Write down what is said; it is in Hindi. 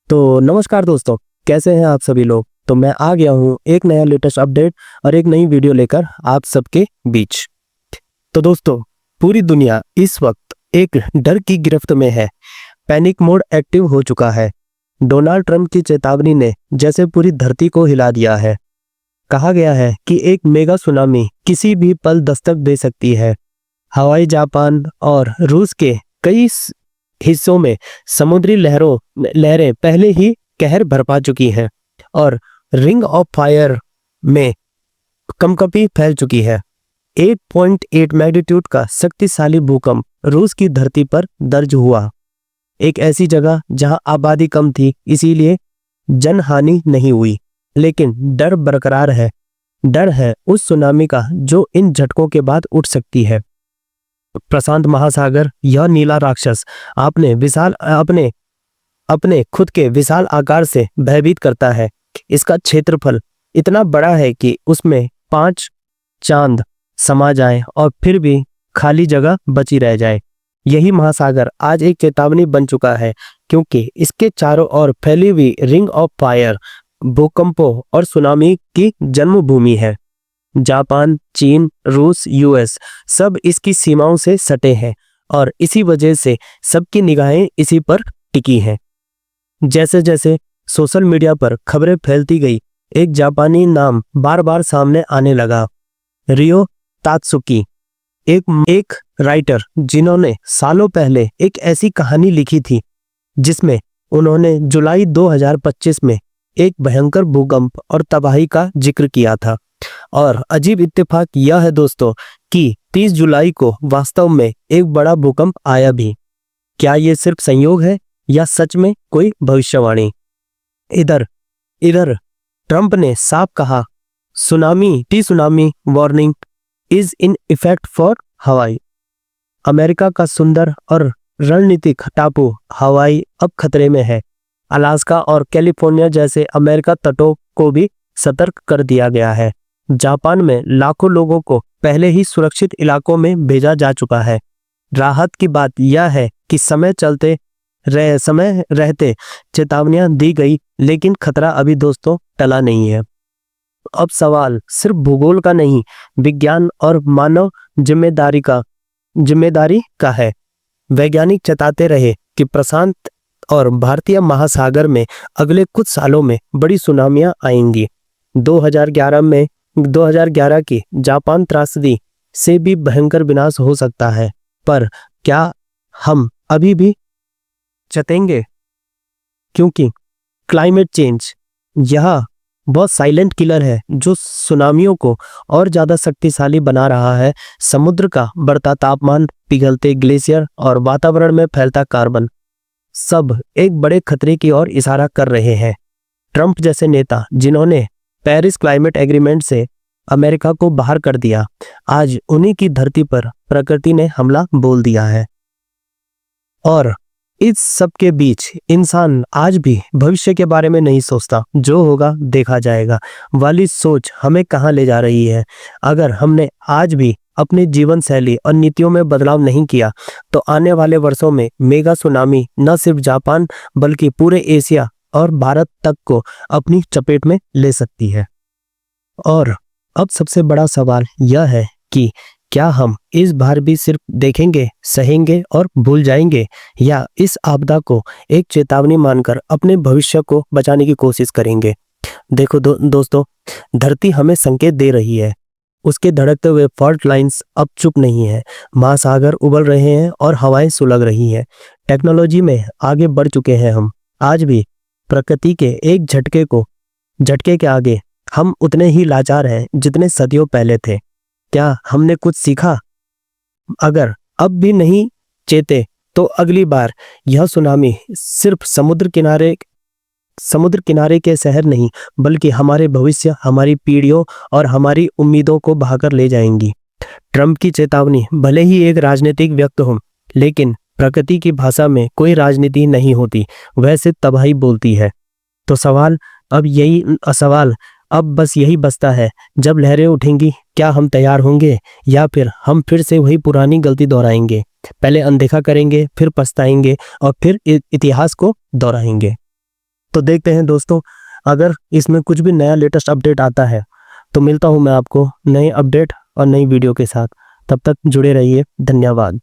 तो नमस्कार दोस्तों, कैसे हैं आप सभी लोग। तो मैं आ गया हूँ एक नया लेटेस्ट अपडेट और एक नई वीडियो लेकर आप सबके बीच। तो दोस्तों, पूरी दुनिया इस वक्त एक डर की गिरफ्त में है। पैनिक मोड एक्टिव हो चुका है। डोनाल्ड ट्रंप की चेतावनी ने जैसे पूरी धरती को हिला दिया है। कहा गया है कि एक मेगा सुनामी किसी भी पल दस्तक दे सकती है। हवाई, जापान और रूस के कई हिस्सों में समुद्री लहरें पहले ही कहर बरपा चुकी हैं और रिंग ऑफ फायर में कंपकंपी फैल चुकी है। 8.8 मैग्नीट्यूड का शक्तिशाली भूकंप रूस की धरती पर दर्ज हुआ। एक ऐसी जगह जहां आबादी कम थी, इसीलिए जनहानि नहीं हुई, लेकिन डर बरकरार है। डर है उस सुनामी का जो इन झटकों के बाद उठ सकती है। प्रशांत महासागर, यह नीला राक्षस अपने खुद के विशाल आकार से भयभीत करता है। इसका क्षेत्रफल इतना बड़ा है कि उसमें 5 चांद समा जाएं और फिर भी खाली जगह बची रह जाए। यही महासागर आज एक चेतावनी बन चुका है, क्योंकि इसके चारों ओर फैली हुई रिंग ऑफ फायर भूकंपों और सुनामी की जन्मभूमि है। जापान, चीन, रूस, यूएस सब इसकी सीमाओं से सटे हैं और इसी वजह से सबकी निगाहें इसी पर टिकी हैं। जैसे जैसे सोशल मीडिया पर खबरें फैलती गई, एक जापानी नाम बार बार सामने आने लगा। रियो तात्सुकी, एक राइटर जिन्होंने सालों पहले एक ऐसी कहानी लिखी थी जिसमें उन्होंने जुलाई 2025 में एक भयंकर भूकंप और तबाही का जिक्र किया था। और अजीब इत्तेफाक यह है दोस्तों कि 30 जुलाई को वास्तव में एक बड़ा भूकंप आया भी। क्या ये सिर्फ संयोग है या सच में कोई भविष्यवाणी? इधर ट्रंप ने साफ कहा, tsunami warning is in effect for हवाई। अमेरिका का सुंदर और रणनीतिक टापू हवाई अब खतरे में है। अलास्का और कैलिफोर्निया जैसे अमेरिका तटों को भी सतर्क कर दिया गया है। जापान में लाखों लोगों को पहले ही सुरक्षित इलाकों में भेजा जा चुका है। राहत की बात यह है कि समय रहते चेतावनियां दी गई, लेकिन खतरा अभी दोस्तों टला नहीं है। अब सवाल सिर्फ भूगोल का नहीं, विज्ञान और मानव जिम्मेदारी का है। वैज्ञानिक चेताते रहे कि प्रशांत और भारतीय महासागर में अगले कुछ सालों में बड़ी सुनामियां आएंगी। 2011 की जापान त्रासदी से भी भयंकर विनाश हो सकता है, पर क्या हम अभी भी चतेंगे? क्योंकि क्लाइमेट चेंज यह बहुत साइलेंट किलर है जो सुनामियों को और ज्यादा शक्तिशाली बना रहा है। समुद्र का बढ़ता तापमान, पिघलते ग्लेशियर और वातावरण में फैलता कार्बन सब एक बड़े खतरे की ओर इशारा कर रहे हैं। ट्रंप जैसे नेता जिन्होंने पेरिस क्लाइमेट एग्रीमेंट से अमेरिका को बाहर कर दिया, आज उन्हीं की धरती पर प्रकृति ने हमला बोल दिया है। और इस सब के बीच इंसान आज भी भविष्य के बारे में नहीं सोचता। जो होगा देखा जाएगा वाली सोच हमें कहाँ ले जा रही है। अगर हमने आज भी अपनी जीवन शैली और नीतियों में बदलाव नहीं किया, तो आने वाले वर्षों में मेगा सुनामी न सिर्फ जापान बल्कि पूरे एशिया और भारत तक को अपनी चपेट में ले सकती है। और अब सबसे बड़ा सवाल यह है कि क्या हम इस बार भी सिर्फ देखेंगे, सहेंगे और भूल जाएंगे, या इस आपदा को एक चेतावनी मानकर अपने भविष्य को बचाने की कोशिश करेंगे? देखो दोस्तों, धरती हमें संकेत दे रही है। उसके धड़कते हुए फॉल्ट लाइंस अब चुप नहीं है। महासागर उबल रहे हैं और हवाएं सुलग रही हैं। टेक्नोलॉजी में आगे बढ़ चुके हैं हम। आज भी प्रकृति के एक झटके के आगे हम उतने ही लाचार हैं जितने सदियों पहले थे। क्या हमने कुछ सीखा? अगर अब भी नहीं चेते, तो अगली बार यह सुनामी सिर्फ समुद्र किनारे के शहर नहीं, बल्कि हमारे भविष्य, हमारी पीढ़ियों और हमारी उम्मीदों को बहाकर ले जाएंगी। ट्रंप की चेतावनी भले ही एक राजनीतिक व्यक्त हो, लेकिन प्रकृति की भाषा में कोई राजनीति नहीं होती, वह सिर्फ तबाही बोलती है। तो सवाल अब बस यही बचता है, जब लहरें उठेंगी क्या हम तैयार होंगे, या फिर हम फिर से वही पुरानी गलती दोहराएंगे? पहले अनदेखा करेंगे, फिर पछताएंगे और फिर इतिहास को दोहराएंगे। तो देखते हैं दोस्तों, अगर इसमें कुछ भी नया लेटेस्ट अपडेट आता है तो मिलता हूं मैं आपको नए अपडेट और नई वीडियो के साथ। तब तक जुड़े रहिए। धन्यवाद।